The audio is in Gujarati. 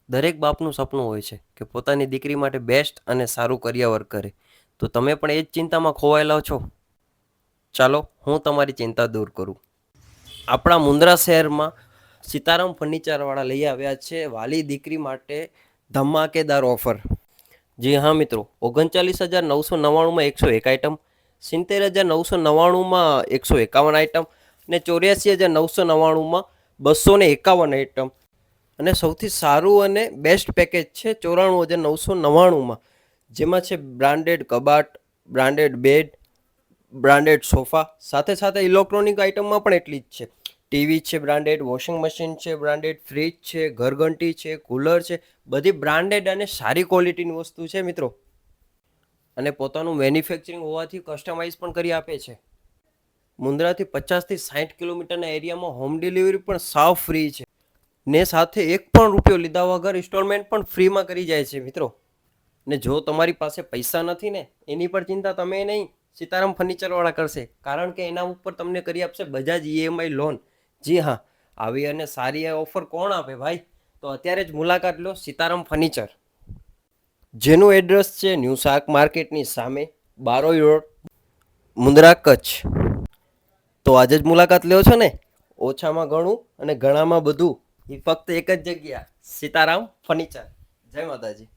દરેક બાપનું સપનું હોય છે કે પોતાની દીકરી માટે બેસ્ટ અને સારું કરિયર કરે. તો તમે પણ એ જ ચિંતામાં ખોવાયેલા છો? ચાલો હું તમારી ચિંતા દૂર કરું. આપણા મુન્દ્રા શહેરમાં સીતારામ ફર્નિચરવાળા લઈ આવ્યા છે વાલી દીકરી માટે ધમાકેદાર ઓફર. જી હા મિત્રો, 39,999માં 101 આઇટમ, 70,999માં 151 આઇટમ અને 84,999માં 251 આઇટમ. અને સૌથી સારું અને બેસ્ટ પેકેજ છે 94,999માં, જેમાં છે બ્રાન્ડેડ કબાટ, બ્રાન્ડેડ બેડ, બ્રાન્ડેડ સોફા, સાથે સાથે ઇલેક્ટ્રોનિક આઇટમમાં પણ એટલી જ છે. ટીવી છે બ્રાન્ડેડ, વોશિંગ મશીન છે બ્રાન્ડેડ, ફ્રીજ છે, ઘરઘંટી છે, કુલર છે, બધી બ્રાન્ડેડ અને સારી ક્વોલિટીની વસ્તુ છે મિત્રો. અને પોતાનું મેન્યુફેક્ચરિંગ હોવાથી કસ્ટમાઇઝ પણ કરી આપે છે. મુન્દ્રાથી 50 થી 60 કિલોમીટરના એરિયામાં હોમ ડિલિવરી પણ સાવ ફ્રી છે. ને સાથે એક પણ રૂપિયો લીધા વગર ઇન્સ્ટોલમેન્ટ પણ ફ્રીમાં કરી જાય છે મિત્રો. ને જો તમારી પાસે પૈસા નથી ને, એની પર ચિંતા તમે નહીં, સીતારામ ફર્નિચરવાળા કરશે. કારણ કે એના ઉપર તમને કરી આપશે બજાજ EMI લોન. જી હા, આવી અને સારી ઓફર કોણ આપે ભાઈ? તો અત્યારે જ મુલાકાત લો સીતારામ ફર્નિચર, જેનું એડ્રેસ છે ન્યૂ શાક માર્કેટની સામે, બારોઈ રોડ, મુન્દ્રા, કચ્છ. તો આજે જ મુલાકાત લ્યો છો ને? ઓછામાં ઘણું અને ઘણામાં બધું, એ ફક્ત એક જ જગ્યા, સીતારામ ફર્નિચર. જય માતાજી.